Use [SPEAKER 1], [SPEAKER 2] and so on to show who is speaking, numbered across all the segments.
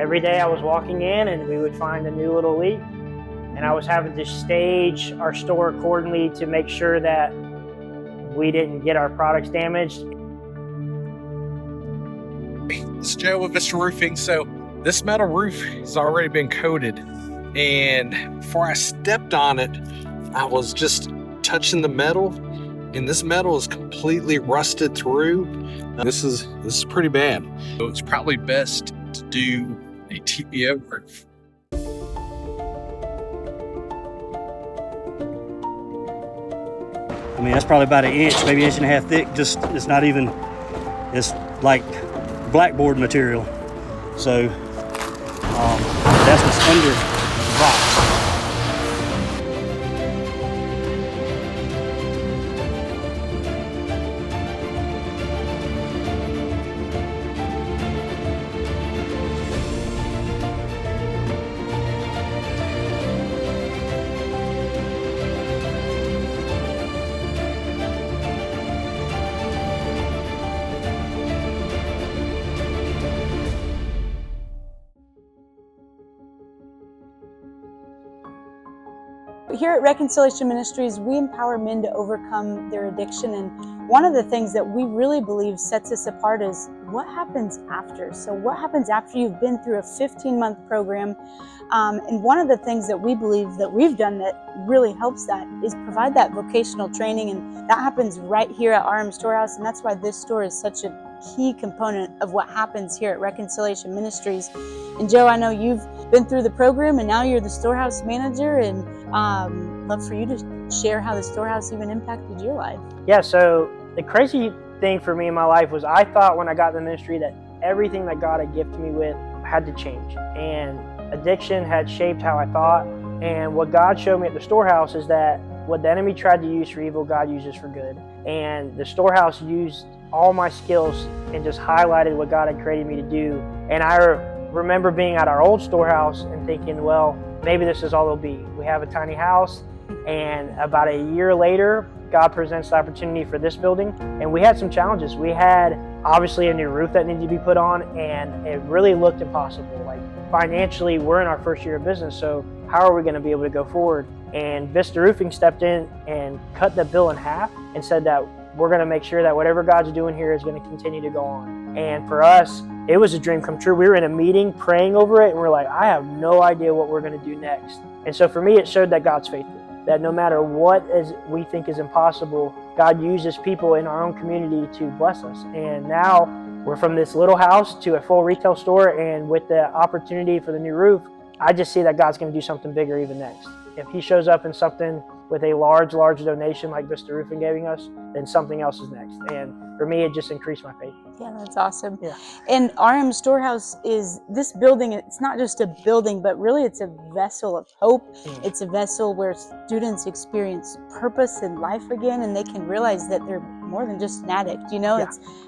[SPEAKER 1] every day I was walking in and we would find a new little leak, and I was having to stage our store accordingly to make sure that we didn't get our products damaged.
[SPEAKER 2] This is Joe with Vista Roofing. So this metal roof has already been coated, and before I stepped on it, I was just touching the metal, and this metal is completely rusted through. This is pretty bad. So it's probably best to do a TPO roof.
[SPEAKER 3] I mean, that's probably about an inch, maybe an inch and a half thick. Just, it's not even, it's like blackboard material. So that's what's under the box.
[SPEAKER 4] Here at Reconciliation Ministries, we empower men to overcome their addiction, and one of the things that we really believe sets us apart is what happens after. So what happens after you've been through a 15-month program? And one of the things that we believe that we've done that really helps that is provide that vocational training, and that happens right here at RM Storehouse, and that's why this store is such a key component of what happens here at Reconciliation Ministries. And Joe, I know you've been through the program and now you're the Storehouse manager, and love for you to share how the Storehouse even impacted your life.
[SPEAKER 1] Yeah, so the crazy thing for me in my life was I thought when I got in the ministry that everything that God had gifted me with had to change, and addiction had shaped how I thought. And what God showed me at the Storehouse is that what the enemy tried to use for evil, God uses for good. And the Storehouse used all my skills and just highlighted what God had created me to do. And I remember being at our old Storehouse and thinking, well, maybe this is all it'll be. We have a tiny house, and about a year later, God presents the opportunity for this building, and we had some challenges. We had obviously a new roof that needed to be put on, and it really looked impossible. Like financially, we're in our first year of business, so how are we going to be able to go forward? And Vista Roofing stepped in and cut the bill in half and said that we're going to make sure that whatever God's doing here is going to continue to go on. And for us, it was a dream come true. We were in a meeting praying over it, and we're like, I have no idea what we're going to do next. And so for me, it showed that God's faithful, that no matter what we think is impossible, God uses people in our own community to bless us. And now we're from this little house to a full retail store, and with the opportunity for the new roof, I just see that God's going to do something bigger even next. If he shows up in something with a large donation like Vista Roofing giving us, then something else is next. And for me, it just increased my faith.
[SPEAKER 4] Yeah, that's awesome.
[SPEAKER 1] Yeah.
[SPEAKER 4] And RM Storehouse is this building. It's not just a building, but really it's a vessel of hope. It's a vessel where students experience purpose in life again, and they can realize that they're more than just an addict. You know,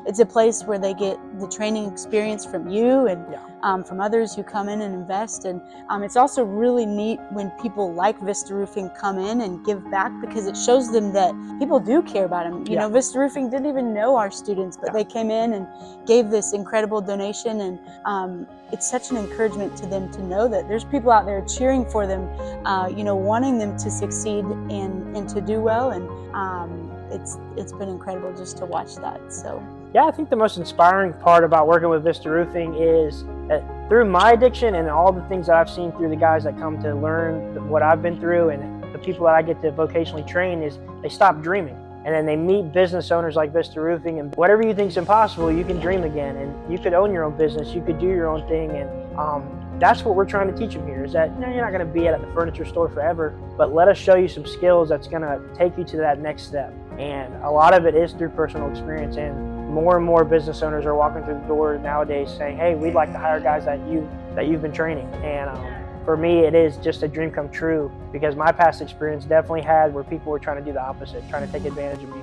[SPEAKER 4] it's a place where they get the training experience from you and from others who come in and invest. And it's also really neat when people like Vista Roofing come in and give back, because it shows them that people do care about them. You know, Vista Roofing didn't even know our students, but they came in and gave this incredible donation, and it's such an encouragement to them to know that there's people out there cheering for them, you know, wanting them to succeed and to do well. And it's been incredible just to watch that. So
[SPEAKER 1] yeah, I think the most inspiring part about working with Vista Roofing is that through my addiction and all the things that I've seen through the guys that come to learn what I've been through, and the people that I get to vocationally train, is they stop dreaming. And then they meet business owners like Vista Roofing, and whatever you think is impossible, you can dream again, and you could own your own business, you could do your own thing. And that's what we're trying to teach them here, is that you're not going to be at the furniture store forever, but let us show you some skills that's going to take you to that next step. And a lot of it is through personal experience, and more and more business owners are walking through the door nowadays saying, hey, we'd like to hire guys that you've been training. And for me, it is just a dream come true, because my past experience definitely had where people were trying to do the opposite, trying to take advantage of me.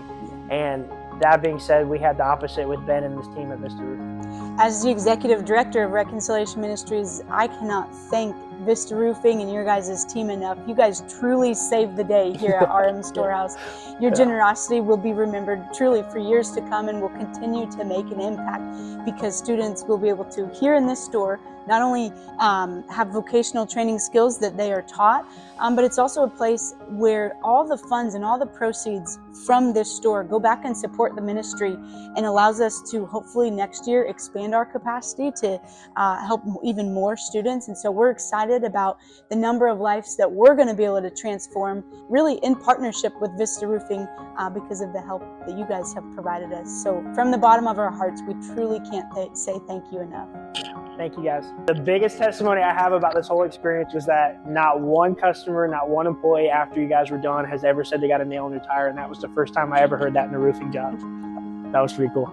[SPEAKER 1] And that being said, we had the opposite with Ben and this team at Vista Roofing.
[SPEAKER 4] As the executive director of Reconciliation Ministries, I cannot thank Vista Roofing and your guys' team enough. You guys truly saved the day here at RM Storehouse. Your generosity will be remembered truly for years to come and will continue to make an impact, because students will be able to, here in this store, not only have vocational training skills that they are taught, but it's also a place where all the funds and all the proceeds from this store go back and support the ministry, and allows us to hopefully next year expand our capacity to help even more students. And so we're excited about the number of lives that we're going to be able to transform, really in partnership with Vista Roofing, because of the help that you guys have provided us. So from the bottom of our hearts, we truly can't say thank you enough.
[SPEAKER 1] Thank you, guys. The biggest testimony I have about this whole experience was that not one customer, not one employee after you guys were done has ever said they got a nail in their tire, and that was the first time I ever heard that in a roofing job. That was pretty cool.